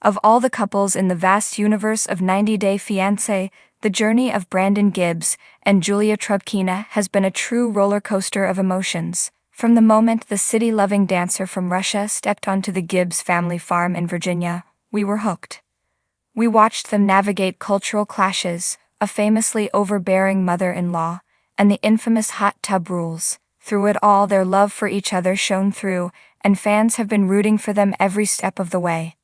Of all the couples in the vast universe of 90-Day Fiancé, the journey of Brandon Gibbs and Julia Trubkina has been a true roller coaster of emotions. From the moment the city-loving dancer from Russia stepped onto the Gibbs family farm in Virginia, we were hooked. We watched them navigate cultural clashes, a famously overbearing mother-in-law, and the infamous hot tub rules. Through it all, their love for each other shone through, and fans have been rooting for them every step of the way.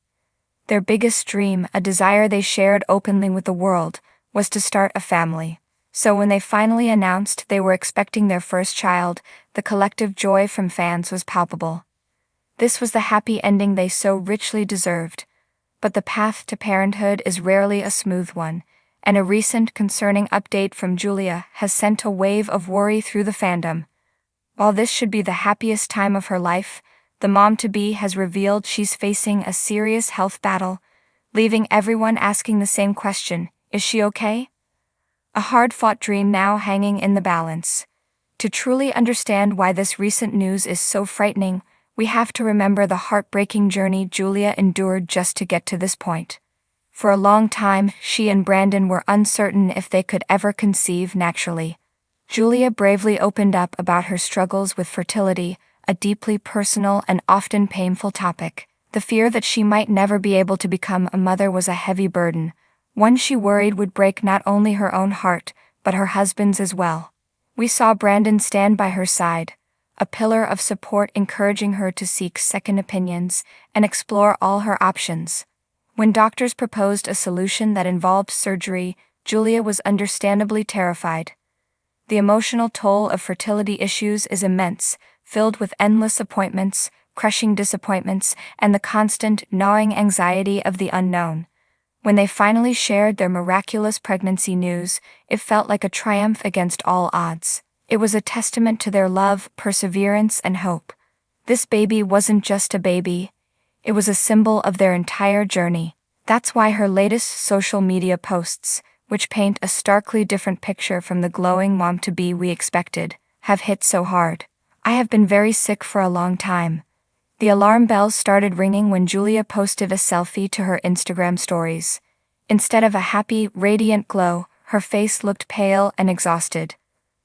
Their biggest dream, a desire they shared openly with the world, was to start a family. So when they finally announced they were expecting their first child, the collective joy from fans was palpable. This was the happy ending they so richly deserved. But the path to parenthood is rarely a smooth one, and a recent concerning update from Julia has sent a wave of worry through the fandom. While this should be the happiest time of her life, the mom-to-be has revealed she's facing a serious health battle, leaving everyone asking the same question: is she okay? A hard-fought dream now hanging in the balance. To truly understand why this recent news is so frightening, we have to remember the heartbreaking journey Julia endured just to get to this point. For a long time, she and Brandon were uncertain if they could ever conceive naturally. Julia bravely opened up about her struggles with fertility, a deeply personal and often painful topic. The fear that she might never be able to become a mother was a heavy burden, one she worried would break not only her own heart, but her husband's as well. We saw Brandon stand by her side, a pillar of support, encouraging her to seek second opinions and explore all her options. When doctors proposed a solution that involved surgery, Julia was understandably terrified. The emotional toll of fertility issues is immense, filled with endless appointments, crushing disappointments, and the constant, gnawing anxiety of the unknown. When they finally shared their miraculous pregnancy news, it felt like a triumph against all odds. It was a testament to their love, perseverance, and hope. This baby wasn't just a baby. It was a symbol of their entire journey. That's why her latest social media posts, which paint a starkly different picture from the glowing mom-to-be we expected, have hit so hard. I have been very sick for a long time. The alarm bells started ringing when Julia posted a selfie to her Instagram stories. Instead of a happy, radiant glow, her face looked pale and exhausted.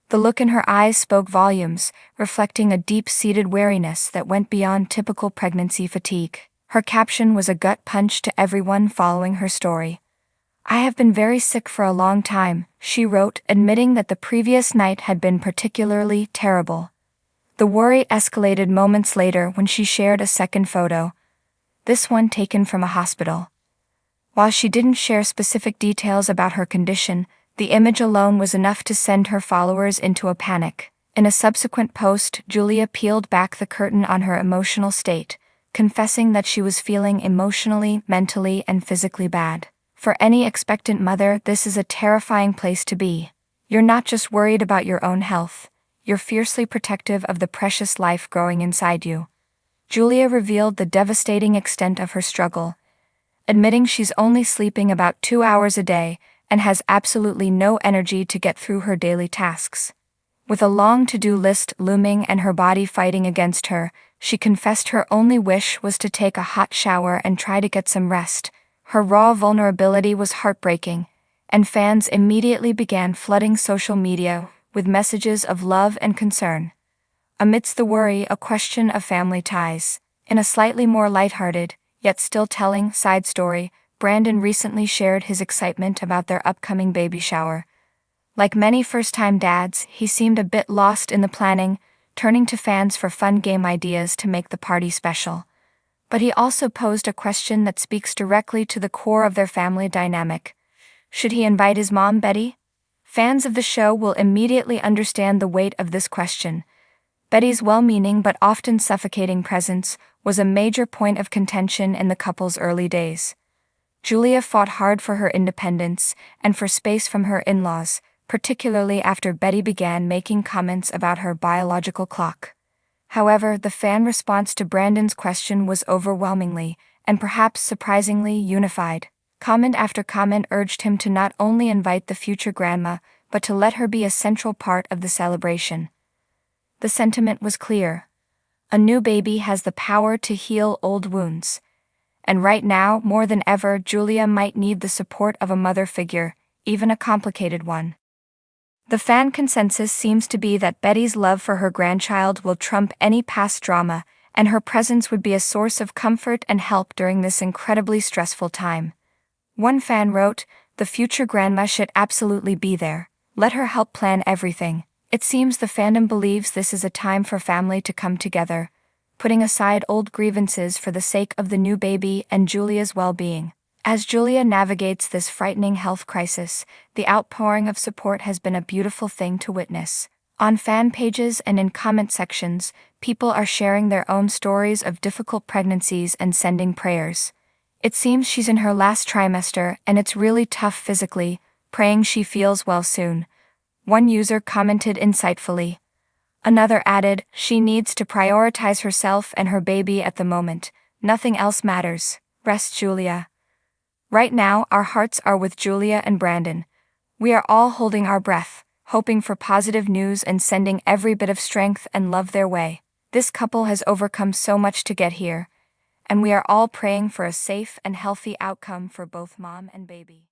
The look in her eyes spoke volumes, reflecting a deep-seated weariness that went beyond typical pregnancy fatigue. Her caption was a gut punch to everyone following her story. "I have been very sick for a long time," she wrote, admitting that the previous night had been particularly terrible. The worry escalated moments later when she shared a second photo, this one taken from a hospital. While she didn't share specific details about her condition, the image alone was enough to send her followers into a panic. In a subsequent post, Julia peeled back the curtain on her emotional state, confessing that she was feeling emotionally, mentally, and physically bad. For any expectant mother, this is a terrifying place to be. You're not just worried about your own health. You're fiercely protective of the precious life growing inside you. Julia revealed the devastating extent of her struggle, admitting she's only sleeping about 2 hours a day and has absolutely no energy to get through her daily tasks. With a long to-do list looming and her body fighting against her, she confessed her only wish was to take a hot shower and try to get some rest. Her raw vulnerability was heartbreaking, and fans immediately began flooding social media with messages of love and concern. Amidst the worry, a question of family ties. In a slightly more lighthearted, yet still telling, side story, Brandon recently shared his excitement about their upcoming baby shower. Like many first-time dads, he seemed a bit lost in the planning, turning to fans for fun game ideas to make the party special. But he also posed a question that speaks directly to the core of their family dynamic. Should he invite his mom, Betty? Fans of the show will immediately understand the weight of this question. Betty's well-meaning but often suffocating presence was a major point of contention in the couple's early days. Julia fought hard for her independence and for space from her in-laws, particularly after Betty began making comments about her biological clock. However, the fan response to Brandon's question was overwhelmingly, and perhaps surprisingly, unified. Comment after comment urged him to not only invite the future grandma, but to let her be a central part of the celebration. The sentiment was clear. A new baby has the power to heal old wounds. and right now, more than ever, Julia might need the support of a mother figure, even a complicated one. The fan consensus seems to be that Betty's love for her grandchild will trump any past drama, and her presence would be a source of comfort and help during this incredibly stressful time. One fan wrote, "The future grandma should absolutely be there. Let her help plan everything." It seems the fandom believes this is a time for family to come together, putting aside old grievances for the sake of the new baby and Julia's well-being. As Julia navigates this frightening health crisis, the outpouring of support has been a beautiful thing to witness. On fan pages and in comment sections, people are sharing their own stories of difficult pregnancies and sending prayers. It seems she's in her last trimester and it's really tough physically, praying she feels well soon. One user commented insightfully. Another added, "She needs to prioritize herself and her baby at the moment. Nothing else matters. Rest Julia." Right now, our hearts are with Julia and Brandon. We are all holding our breath, hoping for positive news and sending every bit of strength and love their way. This couple has overcome so much to get here, and we are all praying for a safe and healthy outcome for both mom and baby.